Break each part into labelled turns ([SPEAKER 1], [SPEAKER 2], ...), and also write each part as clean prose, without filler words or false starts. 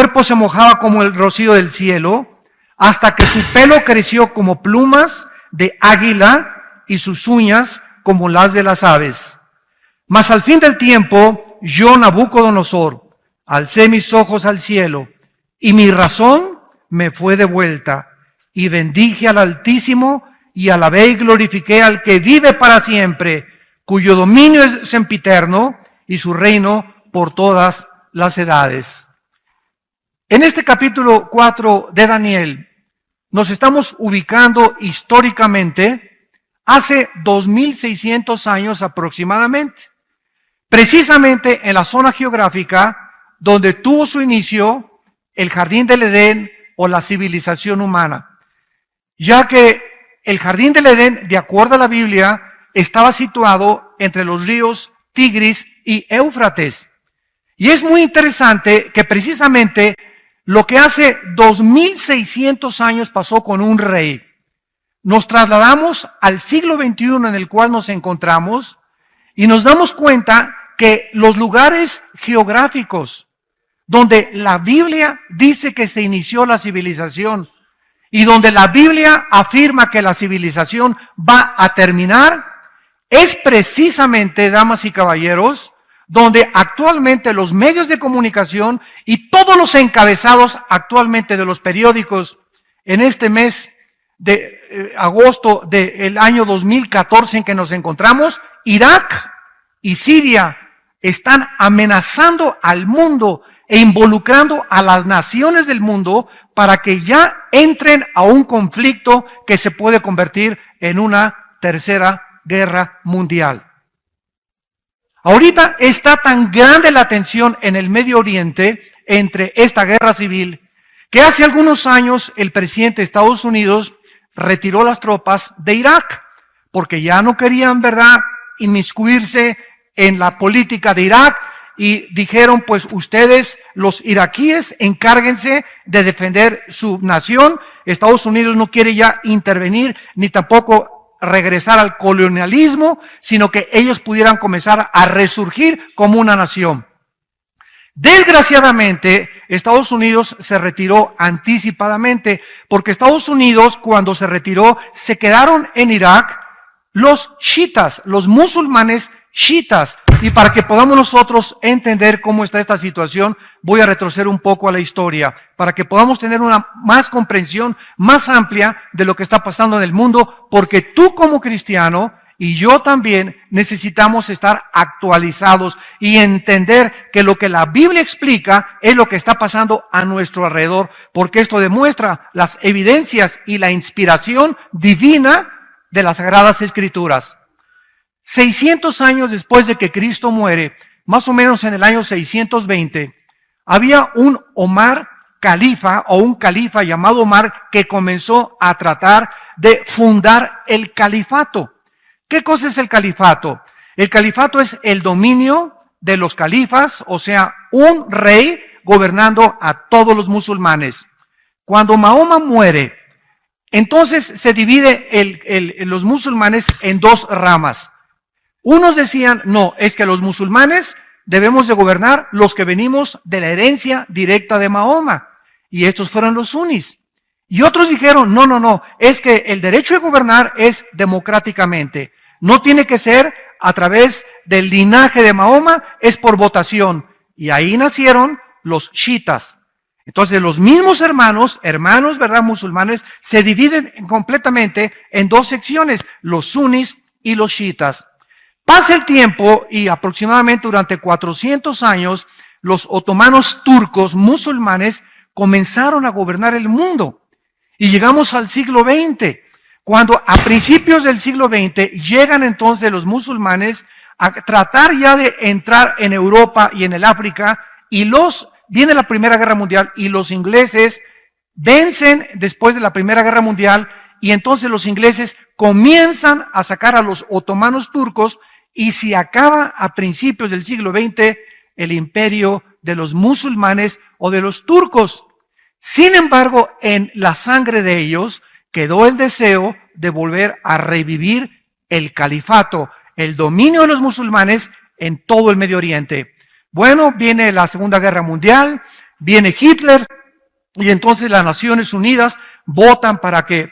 [SPEAKER 1] cuerpo se mojaba como el rocío del cielo, hasta que su pelo creció como plumas de águila y sus uñas como las de las aves. Mas al fin del tiempo, yo, Nabucodonosor, alcé mis ojos al cielo, y mi razón me fue devuelta, y bendije al Altísimo, y alabé y glorifiqué al que vive para siempre, cuyo dominio es sempiterno, y su reino por todas las edades. En este capítulo 4 de Daniel, nos estamos ubicando históricamente hace 2600 años aproximadamente, precisamente en la zona geográfica donde tuvo su inicio el Jardín del Edén o la civilización humana, ya que el Jardín del Edén, de acuerdo a la Biblia, estaba situado entre los ríos Tigris y Éufrates. Y es muy interesante que precisamente lo que hace 2600 años pasó con un rey. Nos trasladamos al siglo XXI en el cual nos encontramos y nos damos cuenta que los lugares geográficos donde la Biblia dice que se inició la civilización y donde la Biblia afirma que la civilización va a terminar, es precisamente, damas y caballeros, donde actualmente los medios de comunicación y todos los encabezados actualmente de los periódicos en este mes de agosto del año 2014 en que nos encontramos, Irak y Siria están amenazando al mundo e involucrando a las naciones del mundo para que ya entren a un conflicto que se puede convertir en una tercera guerra mundial. Ahorita está tan grande la tensión en el Medio Oriente entre esta guerra civil que hace algunos años el presidente de Estados Unidos retiró las tropas de Irak porque ya no querían, ¿verdad?, inmiscuirse en la política de Irak y dijeron, pues ustedes, los iraquíes, encárguense de defender su nación. Estados Unidos no quiere ya intervenir ni tampoco regresar al colonialismo, sino que ellos pudieran comenzar a resurgir como una nación. Desgraciadamente, Estados Unidos se retiró anticipadamente, porque Estados Unidos, cuando se retiró, se quedaron en Irak los chiitas, los musulmanes chiitas. Y para que podamos nosotros entender cómo está esta situación, voy a retroceder un poco a la historia, para que podamos tener una más comprensión más amplia de lo que está pasando en el mundo, porque tú como cristiano y yo también necesitamos estar actualizados y entender que lo que la Biblia explica es lo que está pasando a nuestro alrededor, porque esto demuestra las evidencias y la inspiración divina de las Sagradas Escrituras. 600 años después de que Cristo muere, más o menos en el año 620, había un Omar califa o un califa llamado Omar que comenzó a tratar de fundar el califato. ¿Qué cosa es el califato? El califato es el dominio de los califas, o sea, un rey gobernando a todos los musulmanes. Cuando Mahoma muere, entonces se divide los musulmanes en dos ramas. Unos decían, no, es que los musulmanes debemos de gobernar los que venimos de la herencia directa de Mahoma. Y estos fueron los sunis. Y otros dijeron, no, es que el derecho de gobernar es democráticamente. No tiene que ser a través del linaje de Mahoma, es por votación. Y ahí nacieron los chiitas. Entonces los mismos hermanos, ¿verdad?, musulmanes, se dividen completamente en dos secciones, los sunis y los chiitas. Pasa el tiempo y aproximadamente durante 400 años, los otomanos turcos musulmanes comenzaron a gobernar el mundo. Y llegamos al siglo XX, cuando a principios del siglo XX llegan entonces los musulmanes a tratar ya de entrar en Europa y en el África, y viene la Primera Guerra Mundial y los ingleses vencen después de la Primera Guerra Mundial, y entonces los ingleses comienzan a sacar a los otomanos turcos y se acaba a principios del siglo XX el imperio de los musulmanes o de los turcos. Sin embargo, en la sangre de ellos quedó el deseo de volver a revivir el califato, el dominio de los musulmanes en todo el Medio Oriente. Bueno, viene la Segunda Guerra Mundial, Viene Hitler y entonces las Naciones Unidas votan para que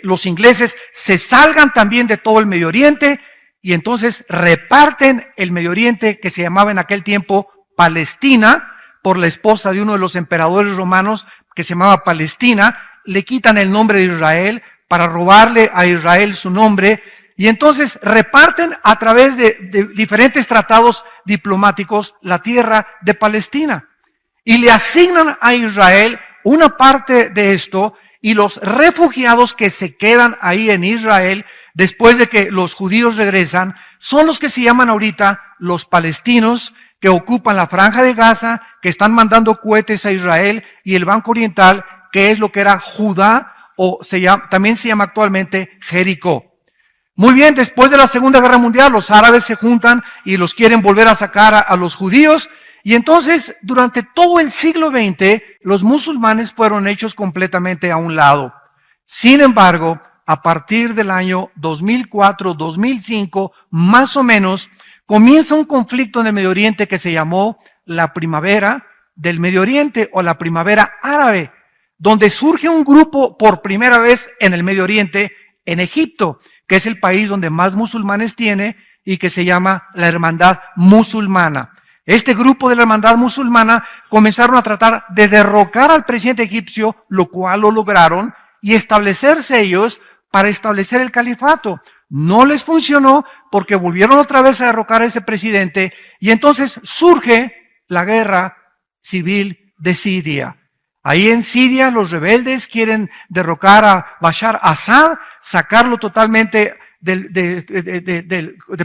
[SPEAKER 1] los ingleses se salgan también de todo el Medio Oriente y entonces reparten el Medio Oriente, que se llamaba en aquel tiempo Palestina, por la esposa de uno de los emperadores romanos que se llamaba Palestina. Le quitan el nombre de Israel para robarle a Israel su nombre y entonces reparten a través de diferentes tratados diplomáticos la tierra de Palestina y le asignan a Israel una parte de esto. Y los refugiados que se quedan ahí en Israel, después de que los judíos regresan, son los que se llaman ahorita los palestinos, que ocupan la franja de Gaza, que están mandando cohetes a Israel, y el Banco Oriental, que es lo que era Judá, o también se llama actualmente Jericó. Muy bien, después de la Segunda Guerra Mundial, los árabes se juntan y los quieren volver a sacar a los judíos. Y entonces, durante todo el siglo XX, los musulmanes fueron hechos completamente a un lado. Sin embargo, a partir del año 2004, 2005, más o menos, comienza un conflicto en el Medio Oriente que se llamó la Primavera del Medio Oriente o la Primavera Árabe, donde surge un grupo por primera vez en el Medio Oriente, en Egipto, que es el país donde más musulmanes tiene y que se llama la Hermandad Musulmana. Este grupo de la Hermandad Musulmana comenzaron a tratar de derrocar al presidente egipcio, lo cual lo lograron, y establecerse ellos para establecer el califato. No les funcionó porque volvieron otra vez a derrocar a ese presidente y entonces surge la guerra civil de Siria. Ahí en Siria los rebeldes quieren derrocar a Bashar Assad, sacarlo totalmente del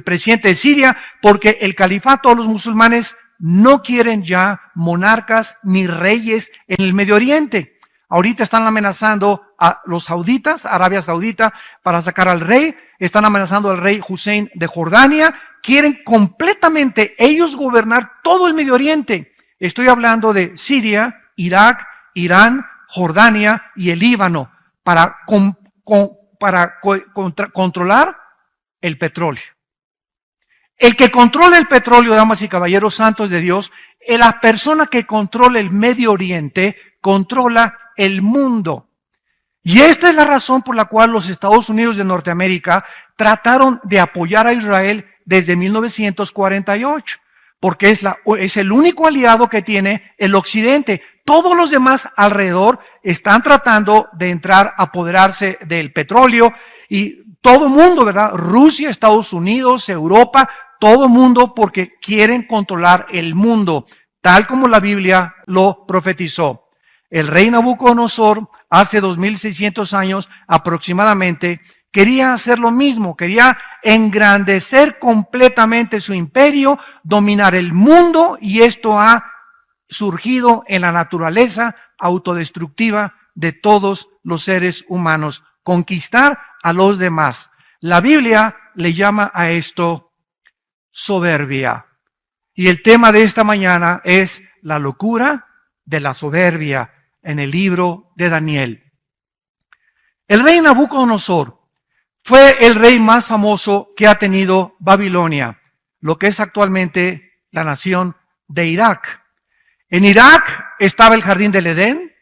[SPEAKER 1] presidente de Siria, porque el califato de los musulmanes no quieren ya monarcas ni reyes en el Medio Oriente. Ahorita están amenazando a los sauditas, Arabia Saudita, para sacar al rey. Están amenazando al rey Hussein de Jordania. Quieren completamente ellos gobernar todo el Medio Oriente. Estoy hablando de Siria, Irak, Irán, Jordania y el Líbano para controlar el petróleo. El que controla el petróleo, damas y caballeros santos de Dios, la persona que controla el Medio Oriente, controla el mundo. Y esta es la razón por la cual los Estados Unidos de Norteamérica trataron de apoyar a Israel desde 1948, porque es el único aliado que tiene el Occidente. Todos los demás alrededor están tratando de entrar a apoderarse del petróleo y todo el mundo, ¿verdad? Rusia, Estados Unidos, Europa, todo el mundo porque quieren controlar el mundo, tal como la Biblia lo profetizó. El rey Nabucodonosor, hace 2600 años aproximadamente, quería hacer lo mismo, quería engrandecer completamente su imperio, dominar el mundo, y esto ha surgido en la naturaleza autodestructiva de todos los seres humanos, conquistar a los demás. La Biblia le llama a esto soberbia. Y el tema de esta mañana es la locura de la soberbia en el libro de Daniel. El rey Nabucodonosor fue el rey más famoso que ha tenido Babilonia, lo que es actualmente la nación de Irak. En Irak estaba el jardín del Edén.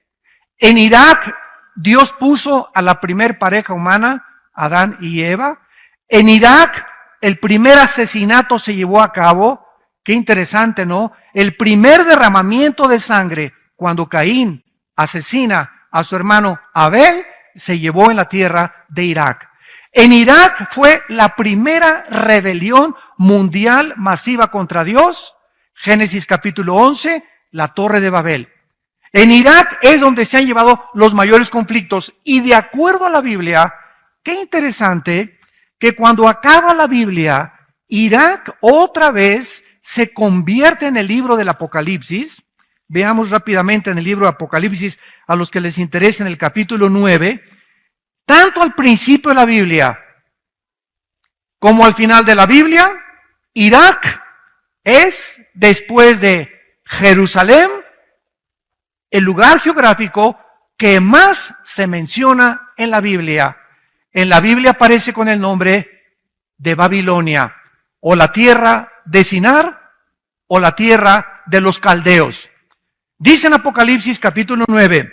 [SPEAKER 1] En Irak Dios puso a la primer pareja humana, Adán y Eva. En Irak el primer asesinato se llevó a cabo. Qué interesante, ¿no? El primer derramamiento de sangre, cuando Caín asesina a su hermano Abel, se llevó en la tierra de Irak. En Irak fue la primera rebelión mundial masiva contra Dios. Génesis capítulo 11, la Torre de Babel. En Irak es donde se han llevado los mayores conflictos. Y de acuerdo a la Biblia, qué interesante que cuando acaba la Biblia, Irak otra vez se convierte en el libro del Apocalipsis. Veamos rápidamente en el libro de Apocalipsis, a los que les interese, en el capítulo 9. Tanto al principio de la Biblia como al final de la Biblia, Irak es, después de Jerusalén, el lugar geográfico que más se menciona en la Biblia. En la Biblia aparece con el nombre de Babilonia, o la tierra de Sinar, o la tierra de los caldeos. Dice en Apocalipsis capítulo 9,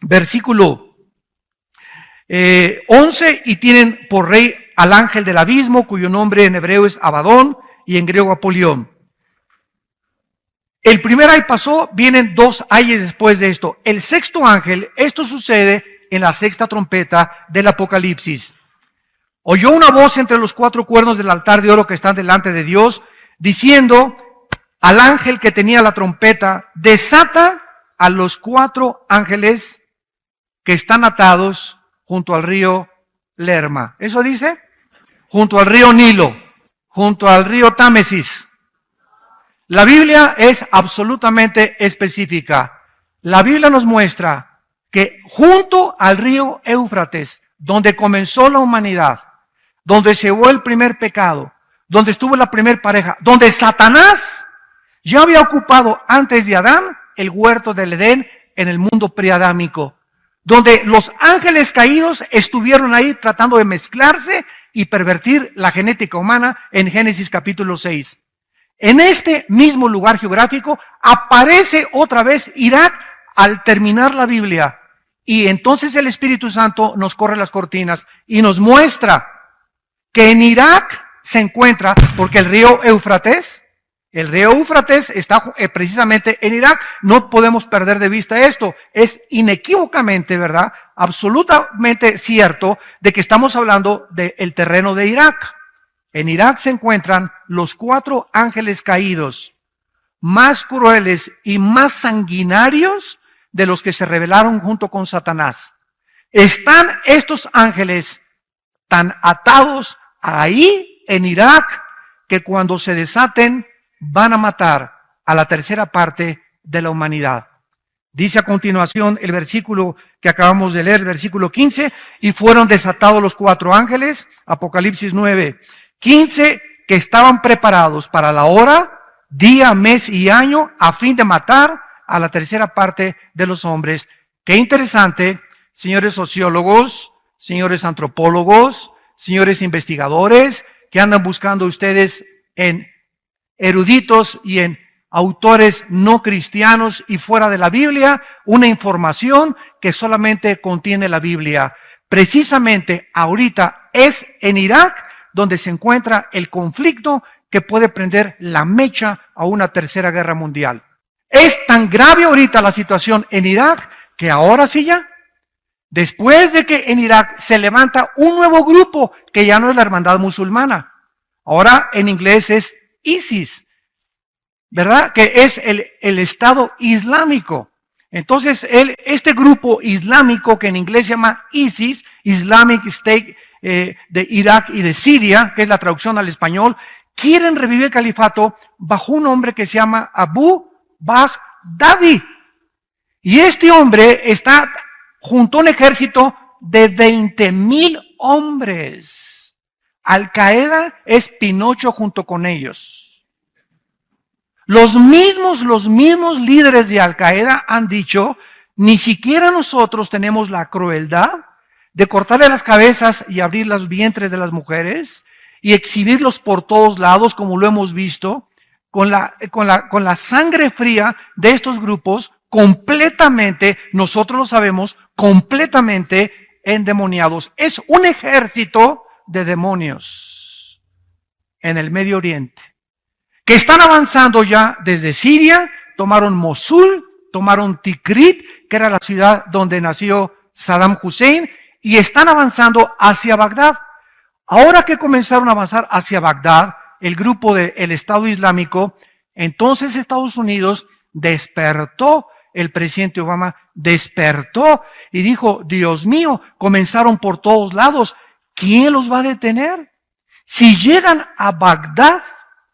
[SPEAKER 1] versículo 11, y tienen por rey al ángel del abismo, cuyo nombre en hebreo es Abadón y en griego Apolión. El primer ay pasó, vienen 2 ayes después de esto. El sexto ángel, esto sucede en la sexta trompeta del Apocalipsis. Oyó una voz entre los 4 cuernos del altar de oro que están delante de Dios, diciendo al ángel que tenía la trompeta: desata a los 4 ángeles que están atados junto al río Lerma. ¿Eso dice? Junto al río Nilo, junto al río Támesis. La Biblia es absolutamente específica. La Biblia nos muestra que junto al río Éufrates, donde comenzó la humanidad, donde se llevó el primer pecado, donde estuvo la primer pareja, donde Satanás ya había ocupado antes de Adán el huerto del Edén en el mundo preadámico, donde los ángeles caídos estuvieron ahí tratando de mezclarse y pervertir la genética humana en Génesis capítulo 6. En este mismo lugar geográfico aparece otra vez Irak al terminar la Biblia. Y entonces el Espíritu Santo nos corre las cortinas y nos muestra que en Irak se encuentra, porque el río Éufrates está precisamente en Irak. No podemos perder de vista esto. Es inequívocamente, ¿verdad?, absolutamente cierto de que estamos hablando del terreno de Irak. En Irak se encuentran los 4 ángeles caídos, más crueles y más sanguinarios de los que se rebelaron junto con Satanás. Están estos ángeles tan atados ahí en Irak que cuando se desaten van a matar a la tercera parte de la humanidad. Dice a continuación el versículo que acabamos de leer, el versículo 15, y fueron desatados los 4 ángeles, Apocalipsis 9, 15, que estaban preparados para la hora, día, mes y año, a fin de matar a la tercera parte de los hombres. Qué interesante, señores sociólogos, señores antropólogos, señores investigadores, que andan buscando ustedes en eruditos y en autores no cristianos y fuera de la Biblia, una información que solamente contiene la Biblia. Precisamente ahorita es en Irak donde se encuentra el conflicto que puede prender la mecha a una tercera guerra mundial. Es tan grave ahorita la situación en Irak que ahora sí ya, después de que en Irak se levanta un nuevo grupo que ya no es la hermandad musulmana, ahora en inglés es ISIS, ¿verdad?, que es el Estado Islámico. Entonces, este grupo islámico que en inglés se llama ISIS, Islamic State, de Irak y de Siria, que es la traducción al español, quieren revivir el califato bajo un hombre que se llama Abu Baghdadi. Y este hombre está junto a un ejército de 20,000 hombres. Al Qaeda es Pinocho junto con ellos. Los mismos líderes de Al Qaeda han dicho: ni siquiera nosotros tenemos la crueldad de cortarle las cabezas y abrir los vientres de las mujeres y exhibirlos por todos lados, como lo hemos visto, con la sangre fría de estos grupos, completamente, nosotros lo sabemos, completamente endemoniados. Es un ejército de demonios en el Medio Oriente, que están avanzando ya desde Siria, tomaron Mosul, tomaron Tikrit, que era la ciudad donde nació Saddam Hussein, y están avanzando hacia Bagdad. Ahora que comenzaron a avanzar hacia Bagdad, el grupo del Estado Islámico, entonces Estados Unidos despertó, el presidente Obama despertó y dijo: Dios mío, comenzaron por todos lados, ¿quién los va a detener? Si llegan a Bagdad,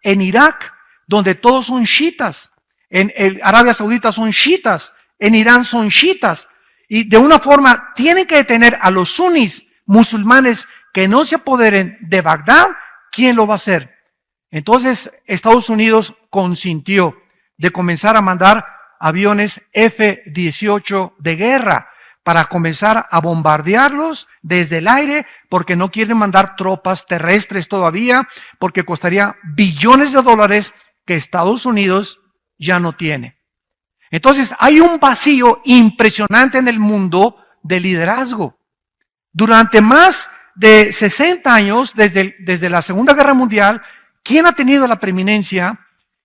[SPEAKER 1] en Irak, donde todos son chiitas, en Arabia Saudita son chiitas, en Irán son chiitas, y de una forma tienen que detener a los sunnis musulmanes que no se apoderen de Bagdad, ¿quién lo va a hacer? Entonces Estados Unidos consintió de comenzar a mandar aviones F-18 de guerra para comenzar a bombardearlos desde el aire, porque no quieren mandar tropas terrestres todavía, porque costaría billones de dólares que Estados Unidos ya no tiene. Entonces hay un vacío impresionante en el mundo de liderazgo. Durante más de 60 años, desde la Segunda Guerra Mundial, ¿quién ha tenido la preeminencia?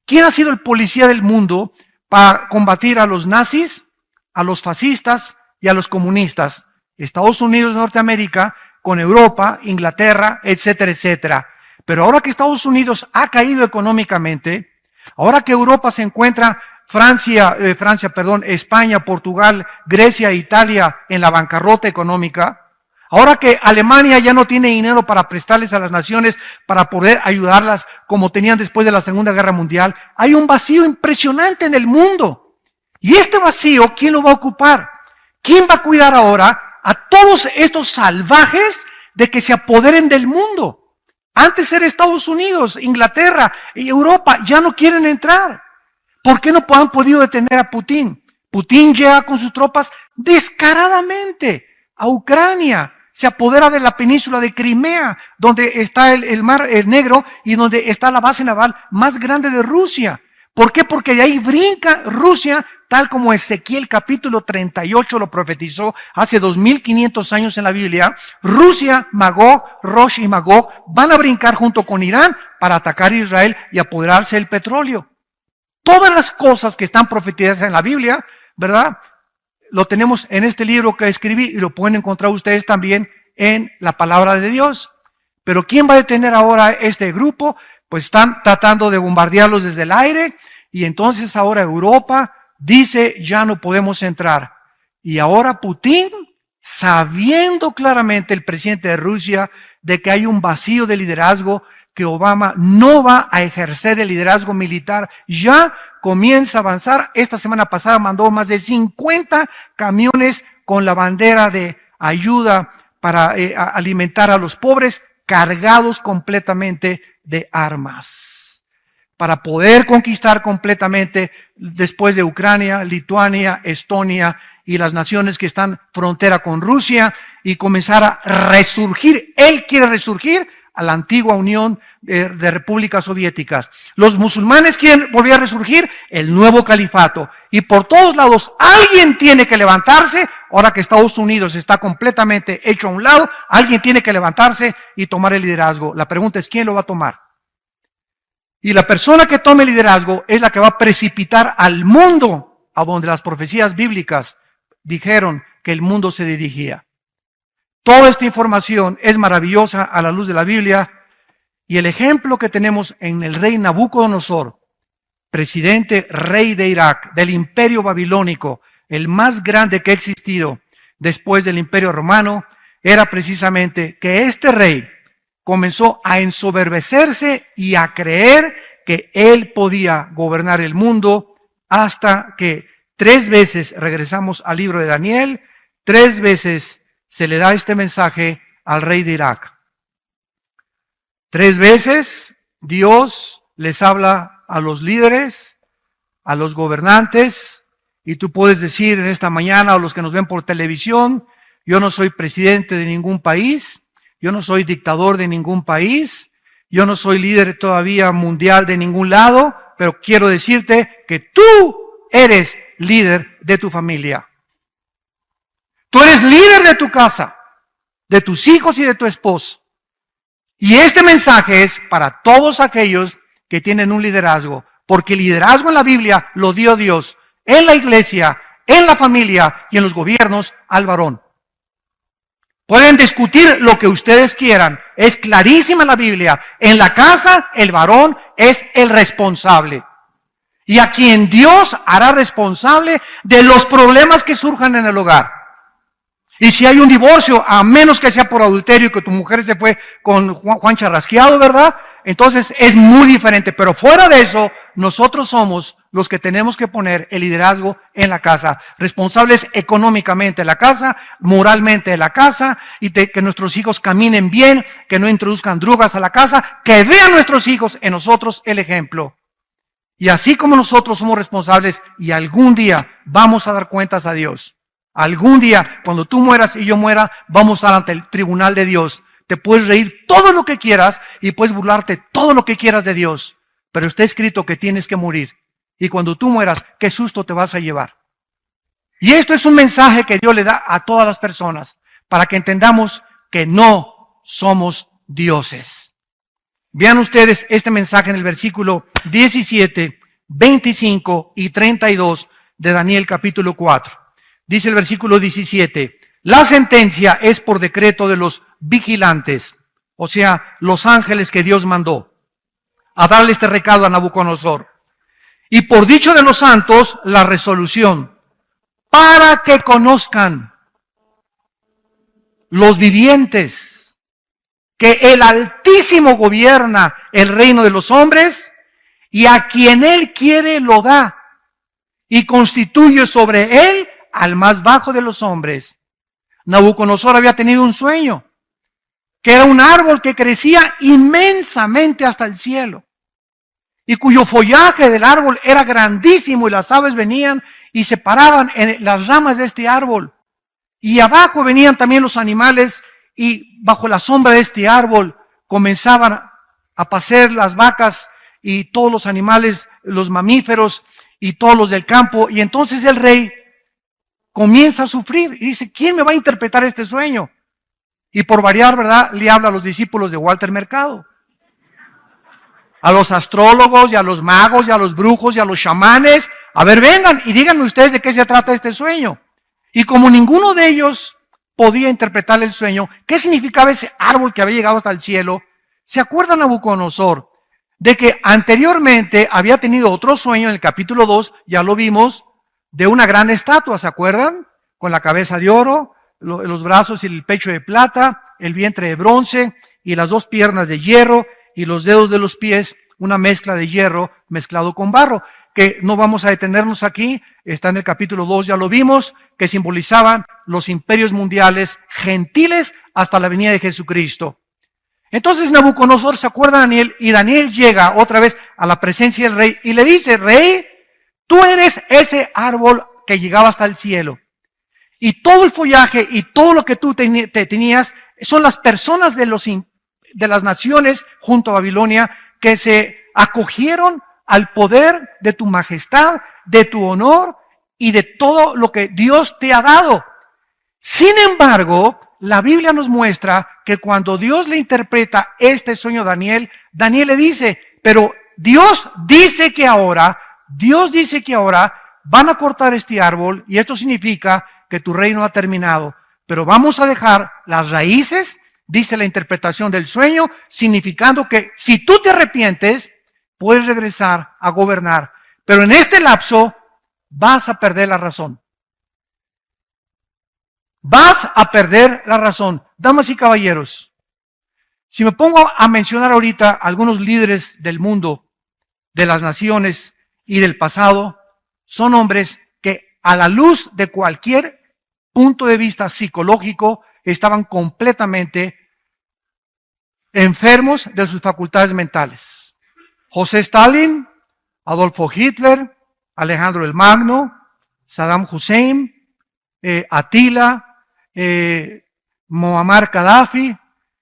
[SPEAKER 1] ¿Quién ha sido el policía del mundo para combatir a los nazis, a los fascistas y a los comunistas? Estados Unidos de Norteamérica, con Europa, Inglaterra, etcétera, etcétera. Pero ahora que Estados Unidos ha caído económicamente, ahora que Europa se encuentra, España, Portugal, Grecia, Italia en la bancarrota económica, ahora que Alemania ya no tiene dinero para prestarles a las naciones para poder ayudarlas como tenían después de la Segunda Guerra Mundial, hay un vacío impresionante en el mundo. Y este vacío, ¿quién lo va a ocupar? ¿Quién va a cuidar ahora a todos estos salvajes de que se apoderen del mundo? Antes era Estados Unidos, Inglaterra y Europa, ya no quieren entrar. ¿Por qué no han podido detener a Putin? Putin llega con sus tropas descaradamente a Ucrania. Se apodera de la península de Crimea, donde está el Mar Negro y donde está la base naval más grande de Rusia. ¿Por qué? Porque de ahí brinca Rusia, tal como Ezequiel capítulo 38 lo profetizó hace 2500 años en la Biblia. Rusia, Magog, Rosh y Magog van a brincar junto con Irán para atacar a Israel y apoderarse del petróleo. Todas las cosas que están profetizadas en la Biblia, ¿verdad? Lo tenemos en este libro que escribí y lo pueden encontrar ustedes también en la palabra de Dios. Pero ¿quién va a detener ahora este grupo? Pues están tratando de bombardearlos desde el aire y entonces ahora Europa dice ya no podemos entrar. Y ahora Putin, sabiendo claramente el presidente de Rusia de que hay un vacío de liderazgo, que Obama no va a ejercer el liderazgo militar, ya comienza a avanzar. Esta semana pasada mandó más de 50 camiones con la bandera de ayuda para alimentar a los pobres, cargados completamente de armas, para poder conquistar completamente después de Ucrania, Lituania, Estonia y las naciones que están frontera con Rusia y comenzar a resurgir. Él quiere resurgir a la antigua Unión de Repúblicas Soviéticas. Los musulmanes quieren volver a resurgir el nuevo califato. Y por todos lados alguien tiene que levantarse, ahora que Estados Unidos está completamente hecho a un lado, alguien tiene que levantarse y tomar el liderazgo. La pregunta es, ¿quién lo va a tomar? Y la persona que tome el liderazgo es la que va a precipitar al mundo a donde las profecías bíblicas dijeron que el mundo se dirigía. Toda esta información es maravillosa a la luz de la Biblia y el ejemplo que tenemos en el rey Nabucodonosor, presidente rey de Irak, del imperio babilónico, el más grande que ha existido después del imperio romano, era precisamente que este rey comenzó a ensoberbecerse y a creer que él podía gobernar el mundo hasta que 3 veces, regresamos al libro de Daniel, 3 veces se le da este mensaje al rey de Irak. 3 veces Dios les habla a los líderes, a los gobernantes, y tú puedes decir en esta mañana a los que nos ven por televisión, yo no soy presidente de ningún país, yo no soy dictador de ningún país, yo no soy líder todavía mundial de ningún lado, pero quiero decirte que tú eres líder de tu familia. Tú eres líder de tu casa, de tus hijos y de tu esposo. Y este mensaje es para todos aquellos que tienen un liderazgo, porque el liderazgo en la Biblia lo dio Dios, en la iglesia, en la familia y en los gobiernos al varón. Pueden discutir lo que ustedes quieran, es clarísima la Biblia. En la casa el varón es el responsable. Y a quien Dios hará responsable de los problemas que surjan en el hogar. Y si hay un divorcio, a menos que sea por adulterio y que tu mujer se fue con Juan Charrasqueado, ¿verdad? Entonces es muy diferente. Pero fuera de eso, nosotros somos los que tenemos que poner el liderazgo en la casa. Responsables económicamente de la casa, moralmente de la casa, y de que nuestros hijos caminen bien, que no introduzcan drogas a la casa, que vean nuestros hijos en nosotros el ejemplo. Y así como nosotros somos responsables y algún día vamos a dar cuentas a Dios. Algún día, cuando tú mueras y yo muera, vamos a estar ante el tribunal de Dios. Te puedes reír todo lo que quieras y puedes burlarte todo lo que quieras de Dios. Pero está escrito que tienes que morir. Y cuando tú mueras, ¿qué susto te vas a llevar? Y esto es un mensaje que Dios le da a todas las personas para que entendamos que no somos dioses. Vean ustedes este mensaje en el versículo 17, 25 y 32 de Daniel capítulo 4. Dice el versículo 17, la sentencia es por decreto de los vigilantes, o sea, los ángeles que Dios mandó a darle este recado a Nabucodonosor. Y por dicho de los santos, la resolución, para que conozcan los vivientes que el Altísimo gobierna el reino de los hombres y a quien Él quiere lo da y constituye sobre Él al más bajo de los hombres. Nabucodonosor había tenido un sueño, que era un árbol que crecía inmensamente hasta el cielo y cuyo follaje del árbol era grandísimo y las aves venían y se paraban en las ramas de este árbol. Y abajo venían también los animales y bajo la sombra de este árbol comenzaban a pacer las vacas y todos los animales, los mamíferos y todos los del campo. Y entonces el rey comienza a sufrir y dice, ¿quién me va a interpretar este sueño? Y por variar, ¿verdad? Le habla a los discípulos de Walter Mercado, a los astrólogos y a los magos y a los brujos y a los chamanes. A ver, vengan y díganme ustedes de qué se trata este sueño. Y como ninguno de ellos podía interpretar el sueño, ¿qué significaba ese árbol que había llegado hasta el cielo? ¿Se acuerdan Nabucodonosor de que anteriormente había tenido otro sueño en el capítulo 2, ya lo vimos, de una gran estatua, ¿se acuerdan? Con la cabeza de oro, los brazos y el pecho de plata, el vientre de bronce y las dos piernas de hierro y los dedos de los pies, una mezcla de hierro mezclado con barro, que no vamos a detenernos aquí, está en el capítulo 2, ya lo vimos, que simbolizaban los imperios mundiales gentiles hasta la venida de Jesucristo. Entonces Nabucodonosor se acuerda de Daniel y Daniel llega otra vez a la presencia del rey y le dice, rey, tú eres ese árbol que llegaba hasta el cielo. Y todo el follaje y todo lo que tú tenías son las personas de las naciones junto a Babilonia que se acogieron al poder de tu majestad, de tu honor y de todo lo que Dios te ha dado. Sin embargo, la Biblia nos muestra que cuando Dios le interpreta este sueño a Daniel, Daniel le dice, pero Dios dice que ahora van a cortar este árbol y esto significa que tu reino ha terminado, pero vamos a dejar las raíces, dice la interpretación del sueño, significando que si tú te arrepientes, puedes regresar a gobernar, pero en este lapso vas a perder la razón. Vas a perder la razón. Damas y caballeros, si me pongo a mencionar ahorita algunos líderes del mundo, de las naciones y del pasado, son hombres que a la luz de cualquier punto de vista psicológico estaban completamente enfermos de sus facultades mentales. José Stalin, Adolfo Hitler, Alejandro el Magno, Saddam Hussein, Atila, Muammar Gaddafi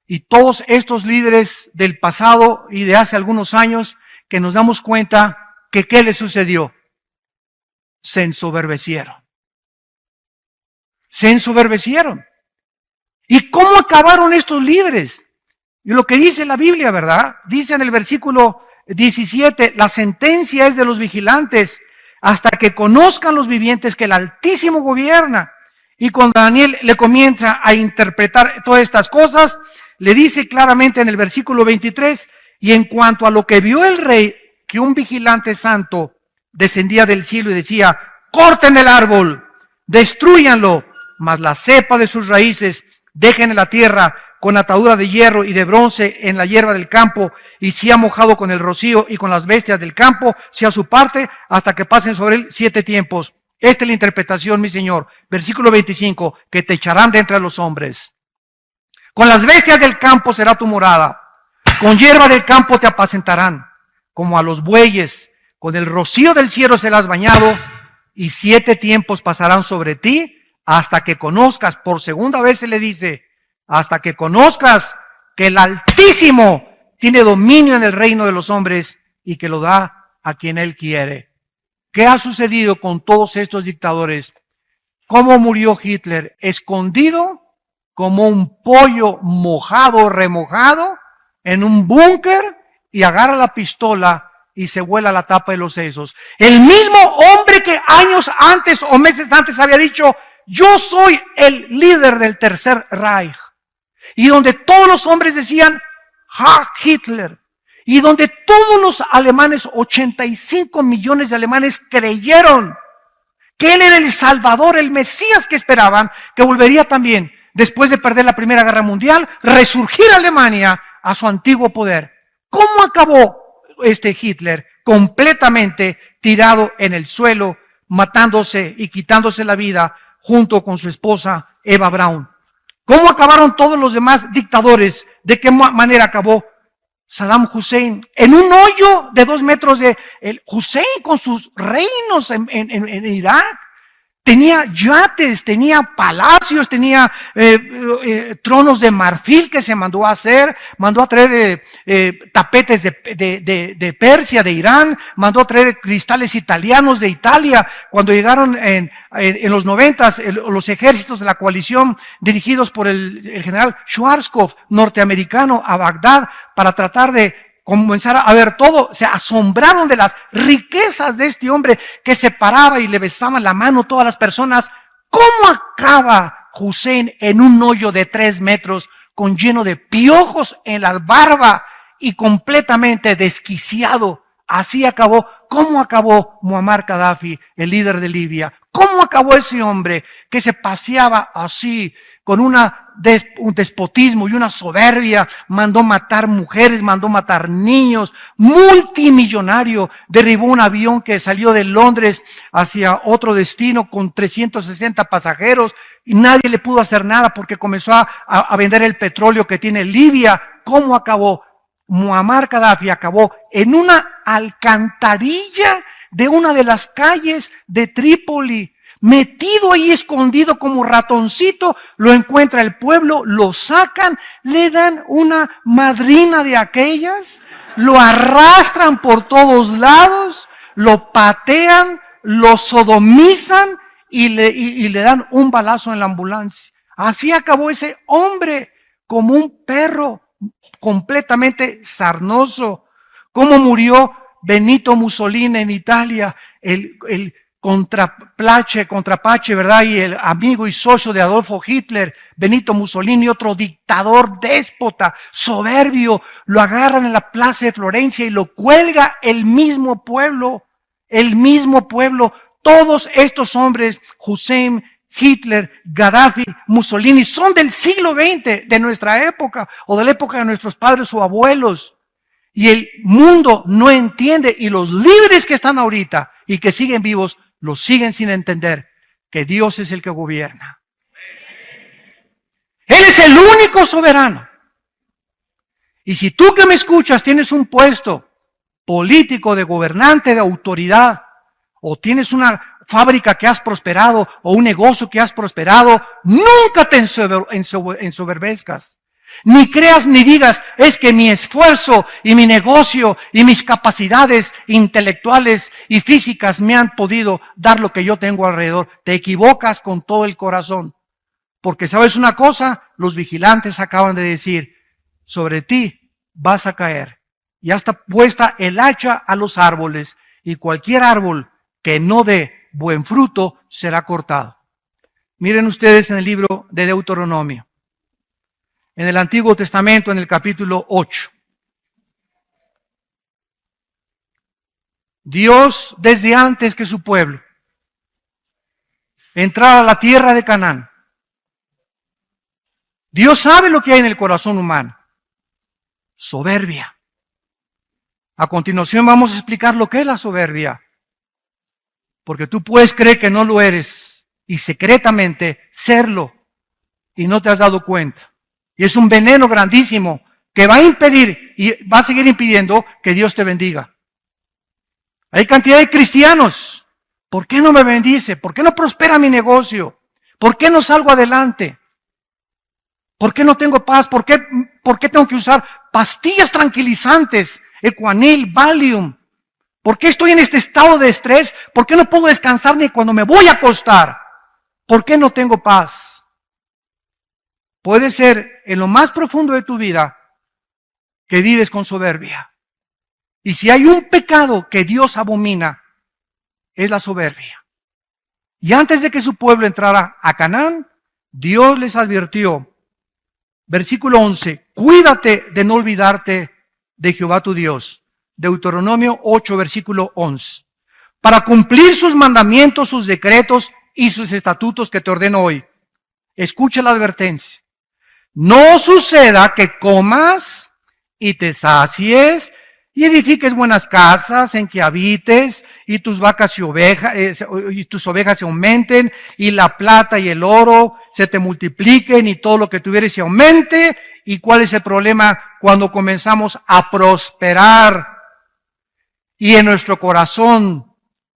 [SPEAKER 1] y todos estos líderes del pasado y de hace algunos años que nos damos cuenta que ¿qué les sucedió? Se ensoberbecieron. Se ensoberbecieron. ¿Y cómo acabaron estos líderes? Y lo que dice la Biblia, ¿verdad? Dice en el versículo 17, la sentencia es de los vigilantes hasta que conozcan los vivientes que el Altísimo gobierna. Y cuando Daniel le comienza a interpretar todas estas cosas, le dice claramente en el versículo 23, y en cuanto a lo que vio el rey, que un vigilante santo descendía del cielo y decía, corten el árbol, destrúyanlo, mas la cepa de sus raíces dejen en la tierra con atadura de hierro y de bronce en la hierba del campo, y si ha mojado con el rocío y con las bestias del campo, sea su parte, hasta que pasen sobre él 7 tiempos. Esta es la interpretación, mi Señor. Versículo 25, que te echarán de entre los hombres. Con las bestias del campo será tu morada, con hierba del campo te apacentarán, como a los bueyes, con el rocío del cielo serás bañado, y 7 tiempos pasarán sobre ti, hasta que conozcas, por segunda vez se le dice, hasta que conozcas que el Altísimo tiene dominio en el reino de los hombres y que lo da a quien Él quiere. ¿Qué ha sucedido con todos estos dictadores? ¿Cómo murió Hitler? Escondido como un pollo mojado, remojado, en un búnker, y agarra la pistola y se vuela la tapa de los sesos. El mismo hombre que años antes o meses antes había dicho, yo soy el líder del Tercer Reich. Y donde todos los hombres decían, ¡ja, Hitler! Y donde todos los alemanes, 85 millones de alemanes, creyeron que él era el Salvador, el Mesías que esperaban, que volvería también, después de perder la Primera Guerra Mundial, resurgir Alemania a su antiguo poder. ¿Cómo acabó Hitler? Completamente tirado en el suelo, matándose y quitándose la vida junto con su esposa Eva Braun. ¿Cómo acabaron todos los demás dictadores? ¿De qué manera acabó Saddam Hussein? En un hoyo de 2 metros de Hussein con sus reinos en Irak. Tenía yates, tenía palacios, tenía tronos de marfil que se mandó a hacer, mandó a traer tapetes de Persia, de Irán, mandó a traer cristales italianos de Italia. Cuando llegaron en los 90 los ejércitos de la coalición dirigidos por el general Schwarzkopf, norteamericano, a Bagdad para tratar de comenzar a ver todo, se asombraron de las riquezas de este hombre que se paraba y le besaban la mano a todas las personas. ¿Cómo acaba Hussein en un hoyo de 3 metros con lleno de piojos en la barba y completamente desquiciado? Así acabó. ¿Cómo acabó Muammar Gaddafi, el líder de Libia? ¿Cómo acabó ese hombre que se paseaba así con un despotismo y una soberbia? Mandó matar mujeres, mandó matar niños, multimillonario, derribó un avión que salió de Londres hacia otro destino con 360 pasajeros y nadie le pudo hacer nada porque comenzó a vender el petróleo que tiene Libia. ¿Cómo acabó? Muammar Gaddafi acabó en una alcantarilla de una de las calles de Trípoli, metido ahí escondido como ratoncito. Lo encuentra el pueblo, lo sacan, le dan una madrina de aquellas, lo arrastran por todos lados, lo patean, lo sodomizan y le dan un balazo en la ambulancia. Así acabó ese hombre, como un perro completamente sarnoso. ¿Cómo murió Benito Mussolini en Italia? El contrapache, ¿verdad? Y el amigo y socio de Adolfo Hitler, Benito Mussolini, otro dictador déspota, soberbio, lo agarran en la plaza de Florencia y lo cuelga el mismo pueblo. Todos estos hombres, Hussein, Hitler, Gaddafi, Mussolini, son del siglo XX, de nuestra época, o de la época de nuestros padres o abuelos. Y el mundo no entiende, y los líderes que están ahorita y que siguen vivos, los siguen sin entender que Dios es el que gobierna. Él es el único soberano. Y si tú que me escuchas tienes un puesto político, de gobernante, de autoridad, o tienes una fábrica que has prosperado o un negocio que has prosperado, nunca te ensoberbezcas. Ni creas ni digas, es que mi esfuerzo y mi negocio y mis capacidades intelectuales y físicas me han podido dar lo que yo tengo alrededor. Te equivocas con todo el corazón. Porque sabes una cosa, los vigilantes acaban de decir, sobre ti vas a caer. Ya está puesta el hacha a los árboles y cualquier árbol que no dé buen fruto será cortado. Miren ustedes en el libro de Deuteronomio, en el Antiguo Testamento, en el capítulo 8. Dios, desde antes que su pueblo entrara a la tierra de Canaán, Dios sabe lo que hay en el corazón humano. Soberbia. A continuación vamos a explicar lo que es la soberbia. Porque tú puedes creer que no lo eres y secretamente serlo y no te has dado cuenta. Y es un veneno grandísimo que va a impedir y va a seguir impidiendo que Dios te bendiga. Hay cantidad de cristianos. ¿Por qué no me bendice? ¿Por qué no prospera mi negocio? ¿Por qué no salgo adelante? ¿Por qué no tengo paz? ¿Por qué tengo que usar pastillas tranquilizantes? Equanil, Valium. ¿Por qué estoy en este estado de estrés? ¿Por qué no puedo descansar ni cuando me voy a acostar? ¿Por qué no tengo paz? Puede ser en lo más profundo de tu vida que vives con soberbia. Y si hay un pecado que Dios abomina, es la soberbia. Y antes de que su pueblo entrara a Canaán, Dios les advirtió, versículo 11, cuídate de no olvidarte de Jehová tu Dios. Deuteronomio 8, versículo 11. Para cumplir sus mandamientos, sus decretos y sus estatutos que te ordeno hoy. Escucha la advertencia. No suceda que comas y te sacies y edifiques buenas casas en que habites y tus vacas y tus ovejas se aumenten y la plata y el oro se te multipliquen y todo lo que tuvieres se aumente. ¿Y cuál es el problema cuando comenzamos a prosperar y en nuestro corazón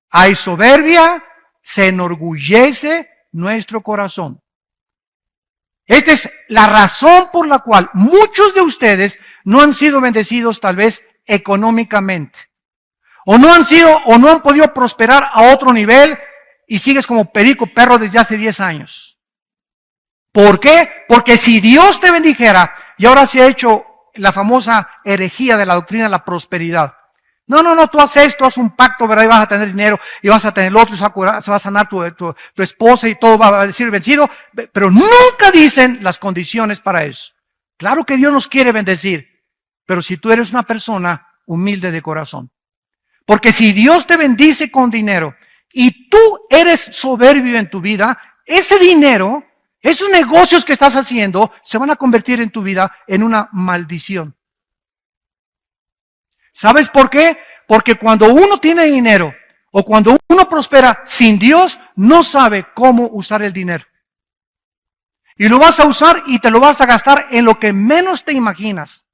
[SPEAKER 1] hay soberbia? Se enorgullece nuestro corazón. Esta es la razón por la cual muchos de ustedes no han sido bendecidos tal vez económicamente. O no han podido prosperar a otro nivel y sigues como perico perro desde hace 10 años. ¿Por qué? Porque si Dios te bendijera, y ahora se ha hecho la famosa herejía de la doctrina de la prosperidad. No, tú haces esto, haz un pacto, ¿verdad? Y vas a tener dinero, y vas a tener el otro, y se va a sanar tu esposa, y todo va a decir vencido. Pero nunca dicen las condiciones para eso. Claro que Dios nos quiere bendecir, pero si tú eres una persona humilde de corazón. Porque si Dios te bendice con dinero, y tú eres soberbio en tu vida, ese dinero, esos negocios que estás haciendo, se van a convertir en tu vida en una maldición. ¿Sabes por qué? Porque cuando uno tiene dinero o cuando uno prospera sin Dios, no sabe cómo usar el dinero. Y lo vas a usar y te lo vas a gastar en lo que menos te imaginas.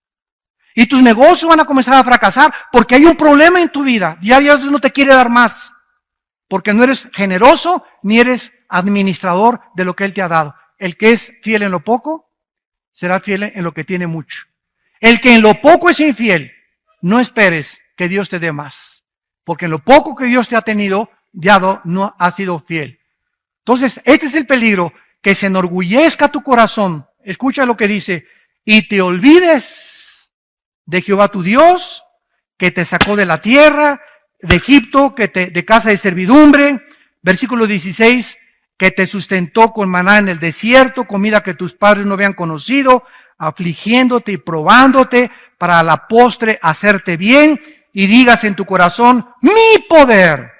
[SPEAKER 1] Y tus negocios van a comenzar a fracasar porque hay un problema en tu vida. Ya Dios no te quiere dar más. Porque no eres generoso ni eres administrador de lo que Él te ha dado. El que es fiel en lo poco, será fiel en lo que tiene mucho. El que en lo poco es infiel, no esperes que Dios te dé más, porque en lo poco que Dios te ha dado no ha sido fiel. Entonces, este es el peligro, que se enorgullezca tu corazón. Escucha lo que dice, y te olvides de Jehová tu Dios, que te sacó de la tierra, de Egipto, de casa de servidumbre. Versículo 16, que te sustentó con maná en el desierto, comida que tus padres no habían conocido, afligiéndote y probándote para a la postre hacerte bien, y digas en tu corazón, mi poder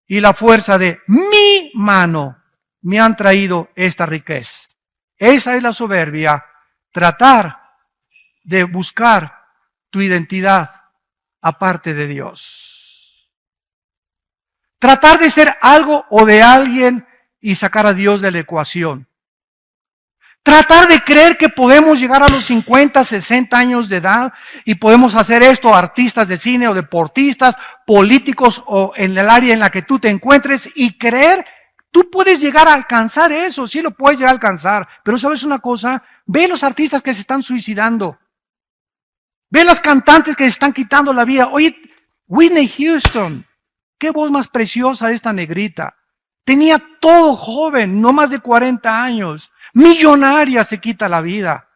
[SPEAKER 1] y la fuerza de mi mano me han traído esta riqueza. Esa es la soberbia, tratar de buscar tu identidad aparte de Dios. Tratar de ser algo o de alguien y sacar a Dios de la ecuación. Tratar de creer que podemos llegar a los 50, 60 años de edad y podemos hacer esto, artistas de cine o deportistas, políticos o en el área en la que tú te encuentres, y creer, tú puedes llegar a alcanzar eso, sí lo puedes llegar a alcanzar, pero ¿sabes una cosa? Ve los artistas que se están suicidando. Ve las cantantes que se están quitando la vida. Oye, Whitney Houston, qué voz más preciosa esta negrita. Tenía todo joven, no más de 40 años. Millonaria, se quita la vida.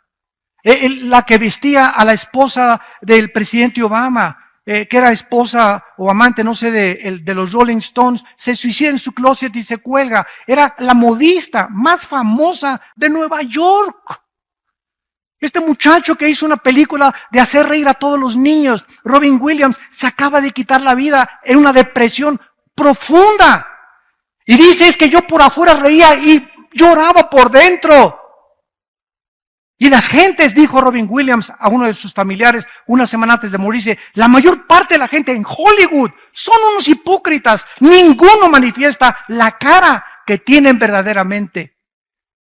[SPEAKER 1] La que vestía a la esposa del presidente Obama, que era esposa o amante, no sé, de los Rolling Stones, se suicida en su closet y se cuelga. Era la modista más famosa de Nueva York. Este muchacho que hizo una película de hacer reír a todos los niños, Robin Williams, se acaba de quitar la vida en una depresión profunda. Y dice, es que yo por afuera reía y lloraba por dentro. Y las gentes, dijo Robin Williams a uno de sus familiares una semana antes de morirse, la mayor parte de la gente en Hollywood son unos hipócritas. Ninguno manifiesta la cara que tienen verdaderamente.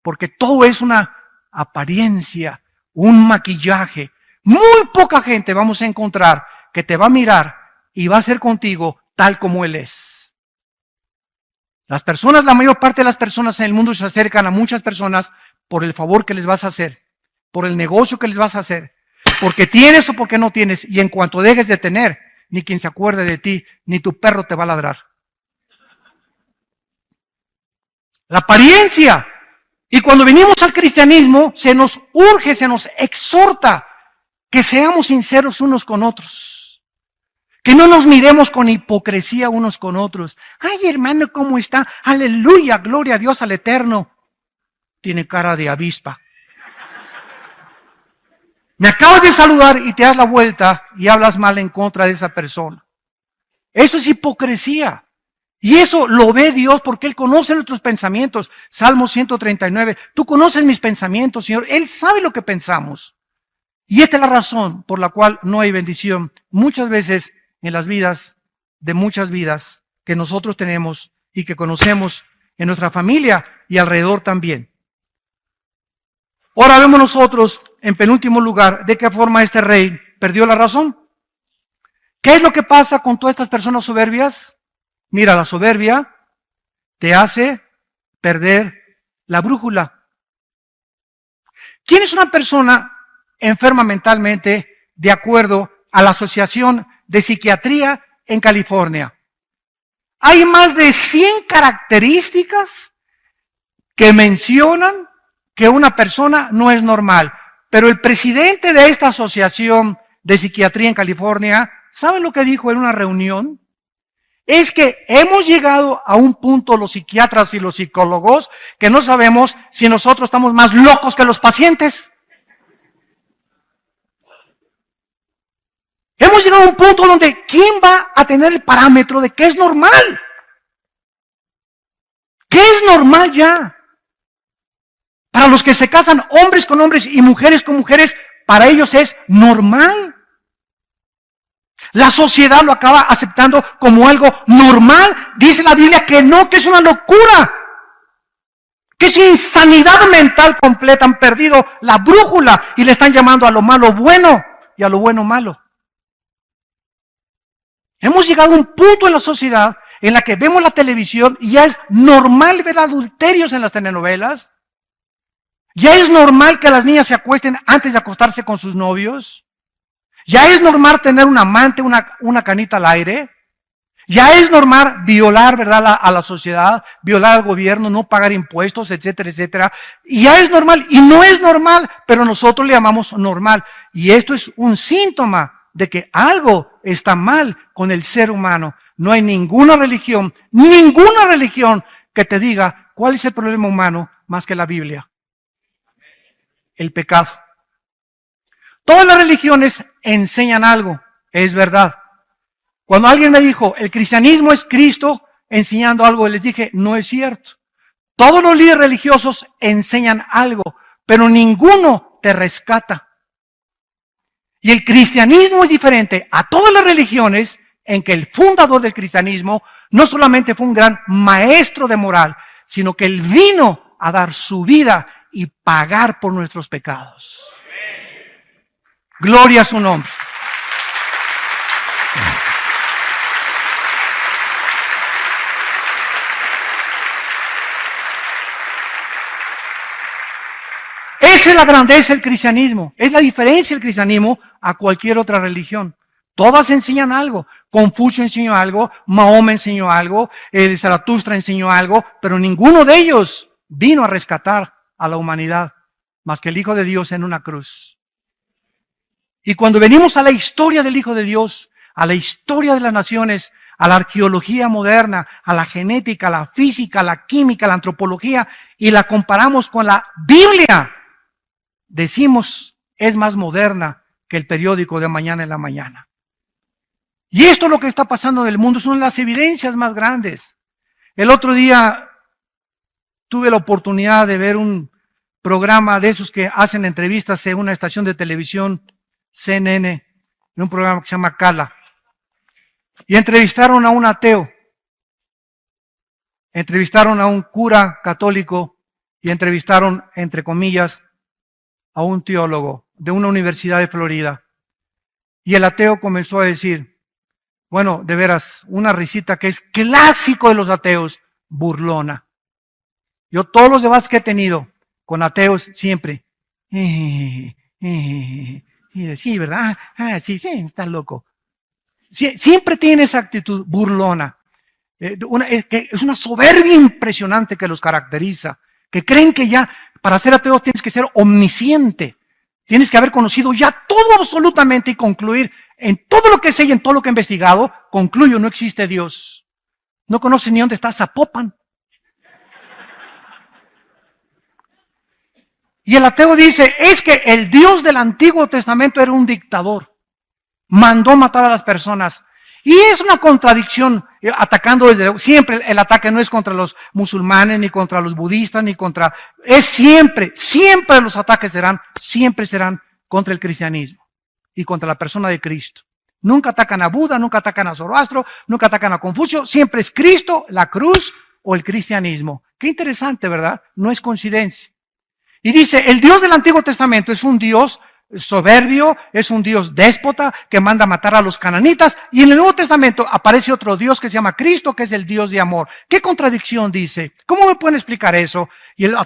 [SPEAKER 1] Porque todo es una apariencia, un maquillaje. Muy poca gente vamos a encontrar que te va a mirar y va a ser contigo tal como Él es. Las personas, la mayor parte de las personas en el mundo se acercan a muchas personas por el favor que les vas a hacer, por el negocio que les vas a hacer, porque tienes o porque no tienes, y en cuanto dejes de tener, ni quien se acuerde de ti, ni tu perro te va a ladrar. La apariencia. Y cuando venimos al cristianismo, se nos urge, se nos exhorta que seamos sinceros unos con otros. Que no nos miremos con hipocresía unos con otros. Ay, hermano, ¿cómo está? Aleluya, gloria a Dios al Eterno. Tiene cara de avispa. Me acabas de saludar y te das la vuelta y hablas mal en contra de esa persona. Eso es hipocresía. Y eso lo ve Dios porque Él conoce nuestros pensamientos. Salmo 139. Tú conoces mis pensamientos, Señor. Él sabe lo que pensamos. Y esta es la razón por la cual no hay bendición muchas veces en las vidas de muchas vidas que nosotros tenemos y que conocemos en nuestra familia y alrededor también. Ahora vemos nosotros, en penúltimo lugar, de qué forma este rey perdió la razón. ¿Qué es lo que pasa con todas estas personas soberbias? Mira, la soberbia te hace perder la brújula. ¿Quién es una persona enferma mentalmente de acuerdo a la Asociación de Psiquiatría en California? Hay más de 100 características que mencionan que una persona no es normal. Pero el presidente de esta Asociación de Psiquiatría en California, ¿saben lo que dijo en una reunión? Es que hemos llegado a un punto, los psiquiatras y los psicólogos, que no sabemos si nosotros estamos más locos que los pacientes. Hemos llegado a un punto donde ¿quién va a tener el parámetro de qué es normal? ¿Qué es normal ya? Para los que se casan hombres con hombres y mujeres con mujeres, para ellos es normal. La sociedad lo acaba aceptando como algo normal. Dice la Biblia que no, que es una locura. Que es insanidad mental completa. Han perdido la brújula y le están llamando a lo malo bueno y a lo bueno malo. Hemos llegado a un punto en la sociedad en la que vemos la televisión y ya es normal ver adulterios en las telenovelas. Ya es normal que las niñas se acuesten antes de acostarse con sus novios. Ya es normal tener un amante, una canita al aire. Ya es normal violar, ¿verdad?, a la sociedad, violar al gobierno, no pagar impuestos, etcétera, etcétera. Y ya es normal, y no es normal, pero nosotros le llamamos normal. Y esto es un síntoma de que algo está mal con el ser humano. No hay ninguna religión que te diga cuál es el problema humano más que la Biblia. El pecado. Todas las religiones enseñan algo, es verdad. Cuando alguien me dijo, el cristianismo es Cristo enseñando algo, les dije, no es cierto. Todos los líderes religiosos enseñan algo, pero ninguno te rescata. Y el cristianismo es diferente a todas las religiones en que el fundador del cristianismo no solamente fue un gran maestro de moral, sino que él vino a dar su vida y pagar por nuestros pecados. Gloria a su nombre. Esa es la grandeza del cristianismo. Es la diferencia del cristianismo a cualquier otra religión. Todas enseñan algo. Confucio enseñó algo, Mahoma enseñó algo, el Zaratustra enseñó algo, pero ninguno de ellos vino a rescatar a la humanidad, más que el Hijo de Dios en una cruz. Y cuando venimos a la historia del Hijo de Dios, a la historia de las naciones, a la arqueología moderna, a la genética, a la física, a la química, a la antropología, y la comparamos con la Biblia, decimos, es más moderna que el periódico de mañana en la mañana. Y esto es lo que está pasando en el mundo, son las evidencias más grandes. El otro día tuve la oportunidad de ver un programa de esos que hacen entrevistas en una estación de televisión, CNN, en un programa que se llama Cala. Y entrevistaron a un ateo, entrevistaron a un cura católico y entrevistaron, entre comillas, a un teólogo de una universidad de Florida. Y el ateo comenzó a decir, bueno, de veras, una risita que es clásico de los ateos, burlona. Yo todos los debates que he tenido con ateos siempre, sí, ¿verdad? Sí, estás loco. Siempre tienen esa actitud burlona. Es una soberbia impresionante que los caracteriza, que creen que ya para ser ateo tienes que ser omnisciente, tienes que haber conocido ya todo absolutamente y concluir en todo lo que sé y en todo lo que he investigado, concluyo, no existe Dios. No conoces ni dónde está Zapopan. Y el ateo dice, es que el Dios del Antiguo Testamento era un dictador, mandó matar a las personas. Y es una contradicción, atacando desde siempre. El ataque no es contra los musulmanes, ni contra los budistas, ni contra, es siempre los ataques siempre serán contra el cristianismo y contra la persona de Cristo. Nunca atacan a Buda, nunca atacan a Zoroastro, nunca atacan a Confucio, siempre es Cristo, la cruz o el cristianismo. Qué interesante, ¿verdad? No es coincidencia. Y dice, el Dios del Antiguo Testamento es un Dios soberbio, es un Dios déspota que manda matar a los cananitas, y en el Nuevo Testamento aparece otro Dios que se llama Cristo, que es el Dios de amor. ¿Qué contradicción dice? ¿Cómo me pueden explicar eso? Y el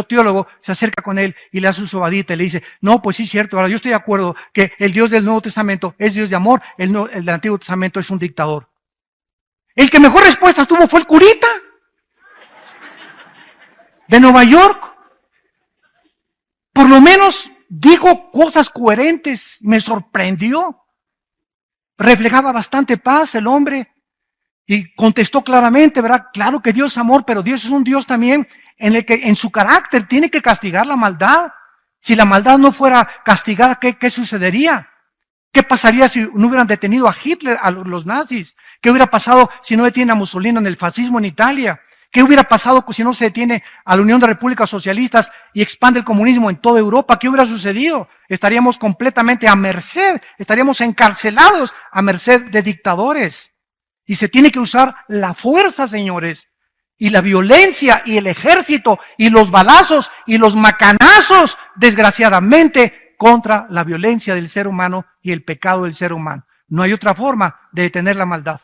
[SPEAKER 1] teólogo se acerca con él y le hace su sobadita y le dice, no, pues sí es cierto, ahora yo estoy de acuerdo que el Dios del Nuevo Testamento es Dios de amor, el del Antiguo Testamento es un dictador. El que mejor respuesta tuvo fue el curita de Nueva York. Por lo menos dijo cosas coherentes, me sorprendió. Reflejaba bastante paz el hombre y contestó claramente, ¿verdad? Claro que Dios es amor, pero Dios es un Dios también en el que en su carácter tiene que castigar la maldad. Si la maldad no fuera castigada, ¿qué sucedería? ¿Qué pasaría si no hubieran detenido a Hitler, a los nazis? ¿Qué hubiera pasado si no detienen a Mussolini en el fascismo en Italia? ¿Qué hubiera pasado si no se detiene a la Unión de Repúblicas Socialistas y expande el comunismo en toda Europa? ¿Qué hubiera sucedido? Estaríamos completamente a merced, estaríamos encarcelados a merced de dictadores. Y se tiene que usar la fuerza, señores, y la violencia y el ejército y los balazos y los macanazos, desgraciadamente, contra la violencia del ser humano y el pecado del ser humano. No hay otra forma de detener la maldad.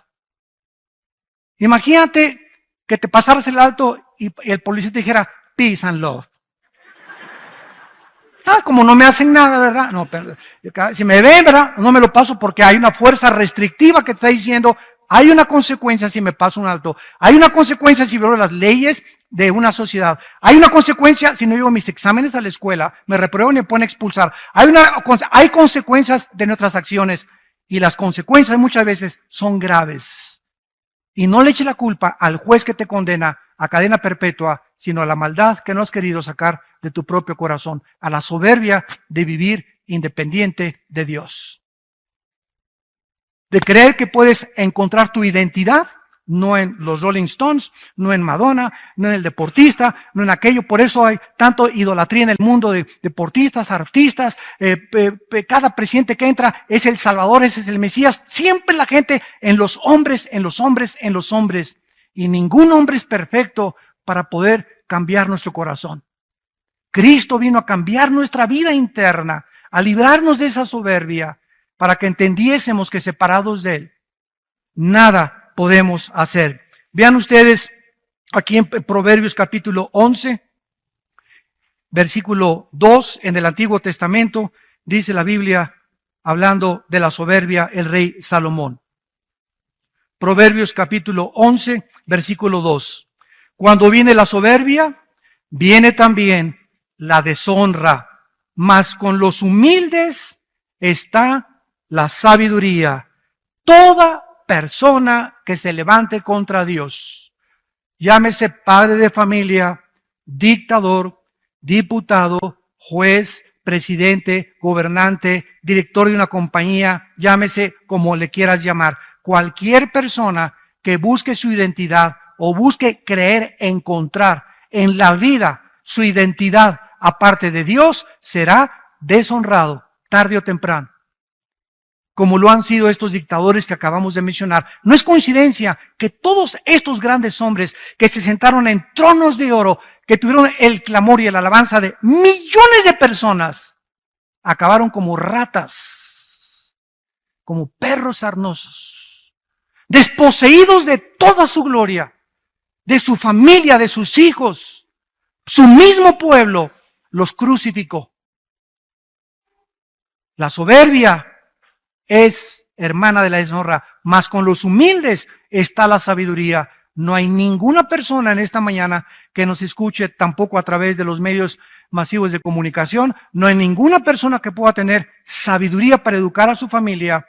[SPEAKER 1] Imagínate que te pasaras el alto y el policía te dijera, peace and love. Como no me hacen nada, ¿verdad? No, pero, si me ven, ¿verdad? No me lo paso porque hay una fuerza restrictiva que te está diciendo, hay una consecuencia si me paso un alto. Hay una consecuencia si violo las leyes de una sociedad. Hay una consecuencia si no llevo mis exámenes a la escuela, me reprueban y me ponen a expulsar. Hay consecuencias de nuestras acciones y las consecuencias muchas veces son graves. Y no le eche la culpa al juez que te condena a cadena perpetua, sino a la maldad que no has querido sacar de tu propio corazón, a la soberbia de vivir independiente de Dios. De creer que puedes encontrar tu identidad, no en los Rolling Stones, no en Madonna, no en el deportista, no en aquello. Por eso hay tanto idolatría en el mundo de deportistas, artistas. Cada presidente que entra es el Salvador, ese es el Mesías. Siempre la gente en los hombres, en los hombres, en los hombres. Y ningún hombre es perfecto para poder cambiar nuestro corazón. Cristo vino a cambiar nuestra vida interna, a librarnos de esa soberbia, para que entendiésemos que separados de Él, nada podemos hacer. Vean ustedes aquí en Proverbios capítulo 11, versículo 2, en el Antiguo Testamento, dice la Biblia, hablando de la soberbia, el rey Salomón. Proverbios capítulo 11, versículo 2. Cuando viene la soberbia, viene también la deshonra, mas con los humildes está la sabiduría. Toda persona que se levante contra Dios, llámese padre de familia, dictador, diputado, juez, presidente, gobernante, director de una compañía, llámese como le quieras llamar, cualquier persona que busque su identidad o busque creer, encontrar en la vida su identidad aparte de Dios, será deshonrado tarde o temprano, como lo han sido estos dictadores que acabamos de mencionar. No es coincidencia que todos estos grandes hombres que se sentaron en tronos de oro, que tuvieron el clamor y la alabanza de millones de personas, acabaron como ratas, como perros sarnosos, desposeídos de toda su gloria, de su familia, de sus hijos. Su mismo pueblo los crucificó. La soberbia es hermana de la deshonra, mas con los humildes está la sabiduría. No hay ninguna persona en esta mañana que nos escuche, tampoco a través de los medios masivos de comunicación. No hay ninguna persona que pueda tener sabiduría para educar a su familia,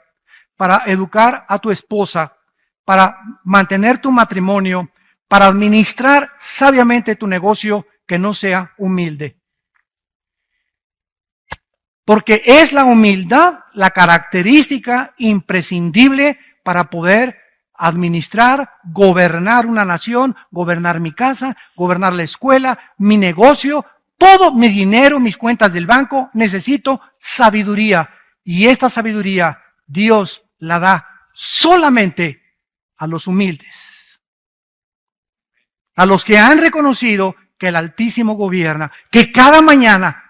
[SPEAKER 1] para educar a tu esposa, para mantener tu matrimonio, para administrar sabiamente tu negocio, que no sea humilde. Porque es la humildad la característica imprescindible para poder administrar, gobernar una nación, gobernar mi casa, gobernar la escuela, mi negocio, todo mi dinero, mis cuentas del banco. Necesito sabiduría. Y esta sabiduría Dios la da solamente a los humildes, a los que han reconocido que el Altísimo gobierna, que cada mañana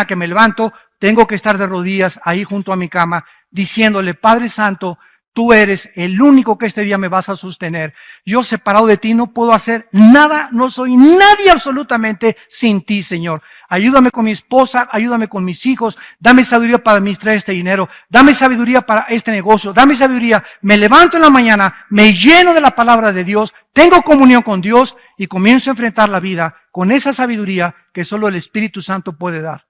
[SPEAKER 1] que me levanto, tengo que estar de rodillas ahí junto a mi cama, diciéndole: Padre Santo, tú eres el único que este día me vas a sostener. Yo, separado de ti, no puedo hacer nada, no soy nadie absolutamente sin ti, Señor. Ayúdame con mi esposa, ayúdame con mis hijos, dame sabiduría para administrar este dinero, dame sabiduría para este negocio, dame sabiduría. Me levanto en la mañana, me lleno de la palabra de Dios, tengo comunión con Dios y comienzo a enfrentar la vida con esa sabiduría que solo el Espíritu Santo puede dar.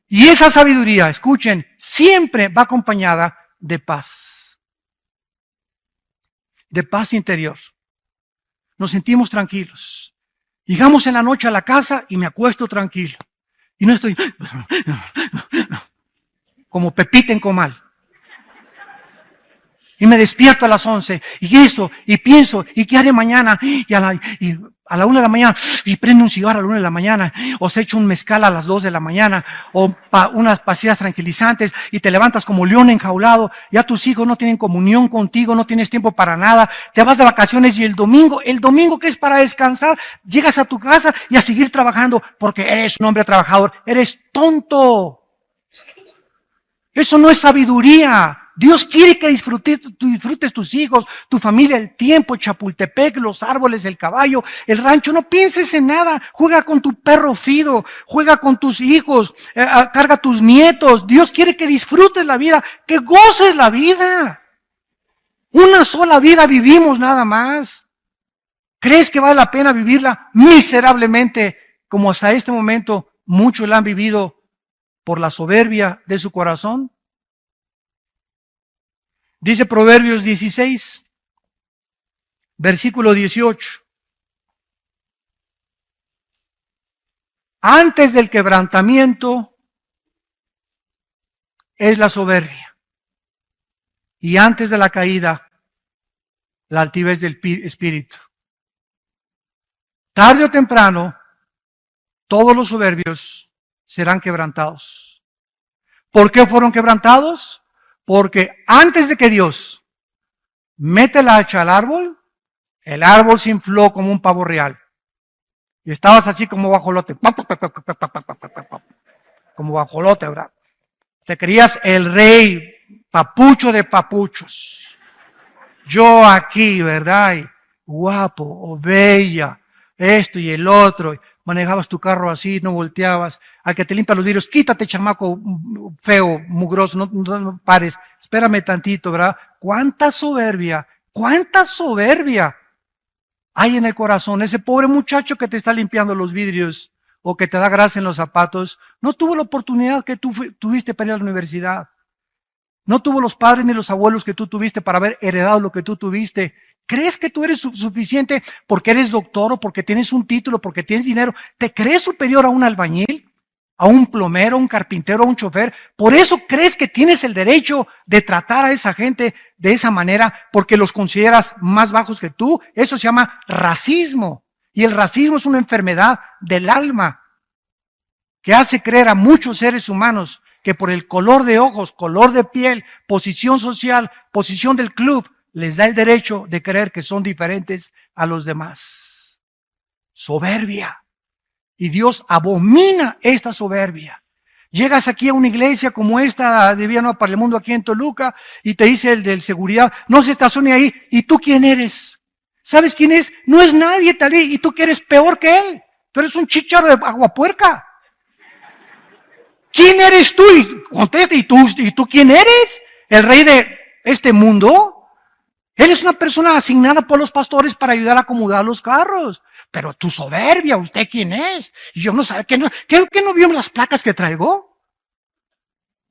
[SPEAKER 1] Y esa sabiduría, escuchen, siempre va acompañada de paz interior. Nos sentimos tranquilos. Llegamos en la noche a la casa y me acuesto tranquilo. Y no estoy como Pepita en comal. Y me despierto a las 11, y eso, y pienso, ¿y qué haré mañana? Y a la 1 de la mañana, y prendo un cigarro a la 1 de la mañana, o se echa un mezcal a las 2 de la mañana, o unas pastillas tranquilizantes, y te levantas como león enjaulado. Ya tus hijos no tienen comunión contigo, no tienes tiempo para nada, te vas de vacaciones, y el domingo que es para descansar, llegas a tu casa y a seguir trabajando, porque eres un hombre trabajador. Eres tonto. Eso no es sabiduría. Dios quiere que disfrutes tus hijos, tu familia, el tiempo, Chapultepec, los árboles, el caballo, el rancho. No pienses en nada. Juega con tu perro Fido, juega con tus hijos, carga tus nietos. Dios quiere que disfrutes la vida, que goces la vida. Una sola vida vivimos nada más. ¿Crees que vale la pena vivirla miserablemente, como hasta este momento muchos la han vivido por la soberbia de su corazón? Dice Proverbios 16, versículo 18. Antes del quebrantamiento es la soberbia, y antes de la caída, la altivez del espíritu. Tarde o temprano, todos los soberbios serán quebrantados. ¿Por qué fueron quebrantados? Porque antes de que Dios mete la hacha al árbol, el árbol se infló como un pavo real. Y estabas así como guajolote. Como guajolote, ¿verdad? Te creías el rey, papucho de papuchos. Yo aquí, ¿verdad? Y guapo o bella, esto y el otro. Manejabas tu carro así, no volteabas. Al que te limpia los vidrios, quítate, chamaco feo, mugroso, no pares. Espérame tantito, ¿verdad? ¿Cuánta soberbia hay en el corazón? Ese pobre muchacho que te está limpiando los vidrios o que te da grasa en los zapatos, no tuvo la oportunidad que tú tuviste para ir a la universidad. No tuvo los padres ni los abuelos que tú tuviste para haber heredado lo que tú tuviste. ¿Crees que tú eres suficiente porque eres doctor o porque tienes un título, porque tienes dinero? ¿Te crees superior a un albañil, a un plomero, a un carpintero, a un chofer? ¿Por eso crees que tienes el derecho de tratar a esa gente de esa manera porque los consideras más bajos que tú? Eso se llama racismo. Y el racismo es una enfermedad del alma que hace creer a muchos seres humanos que por el color de ojos, color de piel, posición social, posición del club, les da el derecho de creer que son diferentes a los demás. Soberbia. Y Dios abomina esta soberbia. Llegas aquí a una iglesia como esta de Vía Nueva para el Mundo aquí en Toluca y te dice el del seguridad: no se estacione ahí. ¿Y tú quién eres? ¿Sabes quién es? No es nadie, tal vez. Y tú que eres peor que él. Tú eres un chícharo de aguapuerca. ¿Quién eres tú? Y contesta: ¿y tú quién eres? el rey de este mundo, él es una persona asignada por los pastores para ayudar a acomodar los carros. Pero tu soberbia, ¿usted quién es? Y yo no sabe, ¿qué no vio las placas que traigo?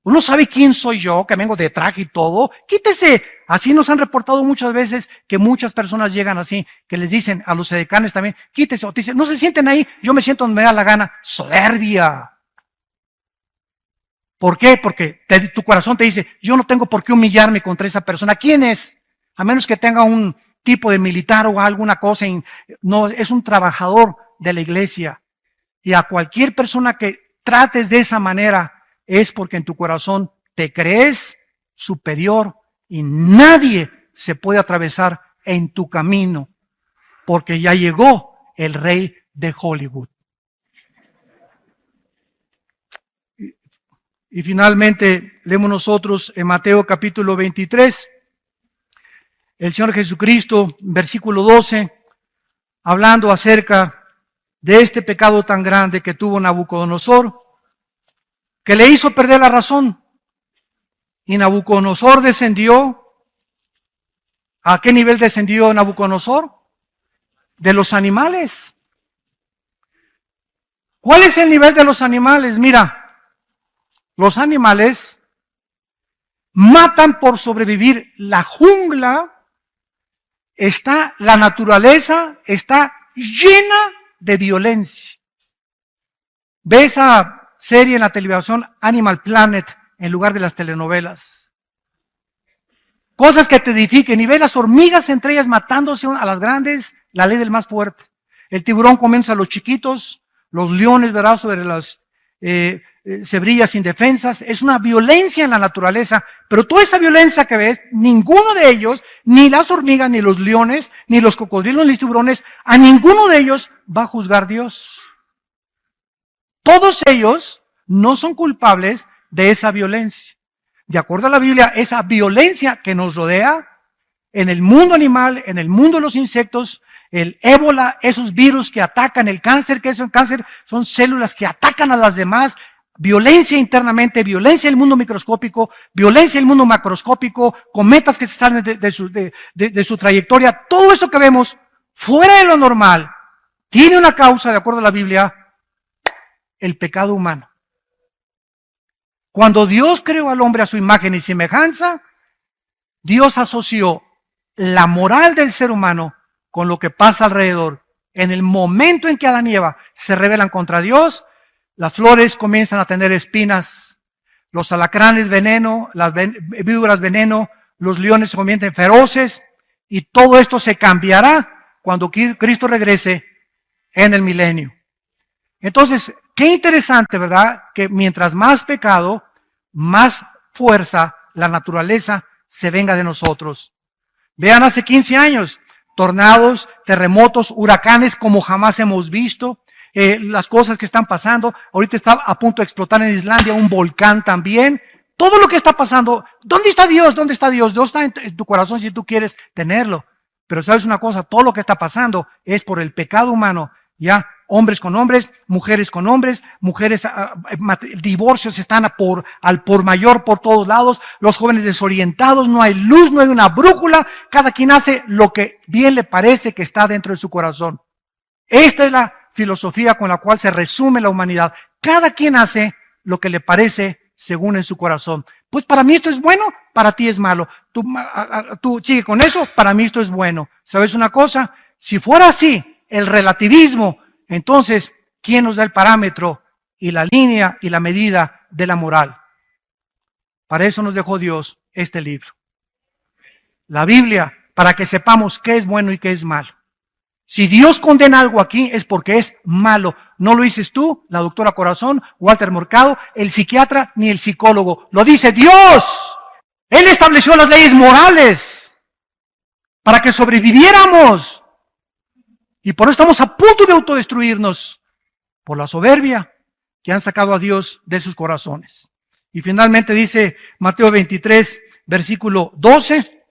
[SPEAKER 1] Uno sabe quién soy yo, que vengo de traje y todo. Quítese. Así nos han reportado muchas veces que muchas personas llegan así, que les dicen a los edecanes también, quítese. O te dicen, no se sienten ahí, yo me siento donde me da la gana. Soberbia. ¿Por qué? Porque tu corazón te dice, yo no tengo por qué humillarme contra esa persona. ¿Quién es? A menos que tenga un tipo de militar o alguna cosa. No, es un trabajador de la iglesia. Y a cualquier persona que trates de esa manera, es porque en tu corazón te crees superior y nadie se puede atravesar en tu camino, porque ya llegó el rey de Hollywood. Y finalmente leemos nosotros en Mateo capítulo 23, el Señor Jesucristo, versículo 12, hablando acerca de este pecado tan grande que tuvo Nabucodonosor, que le hizo perder la razón. Y Nabucodonosor descendió. ¿A qué nivel descendió Nabucodonosor? De los animales. ¿Cuál es el nivel de los animales? Mira, los animales matan por sobrevivir. La jungla la naturaleza está llena de violencia. Ve esa serie en la televisión Animal Planet en lugar de las telenovelas. Cosas que te edifiquen y ve las hormigas entre ellas matándose a las grandes, la ley del más fuerte. El tiburón comienza a los chiquitos, los leones, ¿verdad?, sobre las cebrillas indefensas. Es una violencia en la naturaleza, pero toda esa violencia que ves, ninguno de ellos, ni las hormigas, ni los leones, ni los cocodrilos, ni los tiburones, a ninguno de ellos va a juzgar Dios. Todos ellos no son culpables de esa violencia. De acuerdo a la Biblia, esa violencia que nos rodea en el mundo animal, en el mundo de los insectos, el ébola, esos virus que atacan el cáncer, que es un cáncer, son células que atacan a las demás, violencia internamente, violencia en el mundo microscópico, violencia en el mundo macroscópico, cometas que se salen de su trayectoria, todo eso que vemos fuera de lo normal, tiene una causa, de acuerdo a la Biblia, el pecado humano. Cuando Dios creó al hombre a su imagen y semejanza, Dios asoció la moral del ser humano con lo que pasa alrededor. En el momento en que Adán y Eva se rebelan contra Dios, las flores comienzan a tener espinas, los alacranes veneno, las víboras veneno, los leones se convierten feroces, y todo esto se cambiará cuando Cristo regrese en el milenio. Entonces, qué interesante, ¿verdad? Que mientras más pecado, más fuerza la naturaleza se venga de nosotros. Vean, hace 15 años, tornados, terremotos, huracanes como jamás hemos visto, las cosas que están pasando. Ahorita está a punto de explotar en Islandia un volcán también. Todo lo que está pasando, ¿dónde está Dios? ¿Dónde está Dios? Dios está en tu corazón si tú quieres tenerlo. Pero sabes una cosa, todo lo que está pasando es por el pecado humano, ¿ya? Hombres con hombres, mujeres con hombres, mujeres, divorcios están al por mayor por todos lados, los jóvenes desorientados, no hay luz, no hay una brújula, cada quien hace lo que bien le parece que está dentro de su corazón. Esta es la filosofía con la cual se resume la humanidad. Cada quien hace lo que le parece según en su corazón. Pues para mí esto es bueno, para ti es malo. Tú sigue con eso, para mí esto es bueno. ¿Sabes una cosa? Si fuera así, el relativismo, entonces, ¿quién nos da el parámetro y la línea y la medida de la moral? Para eso nos dejó Dios este libro. La Biblia, para que sepamos qué es bueno y qué es malo. Si Dios condena algo aquí es porque es malo. No lo dices tú, la doctora Corazón, Walter Mercado, el psiquiatra, ni el psicólogo. Lo dice Dios. Él estableció las leyes morales para que sobreviviéramos. Y por eso estamos a punto de autodestruirnos por la soberbia que han sacado a Dios de sus corazones. Y finalmente dice Mateo 23, versículo 12.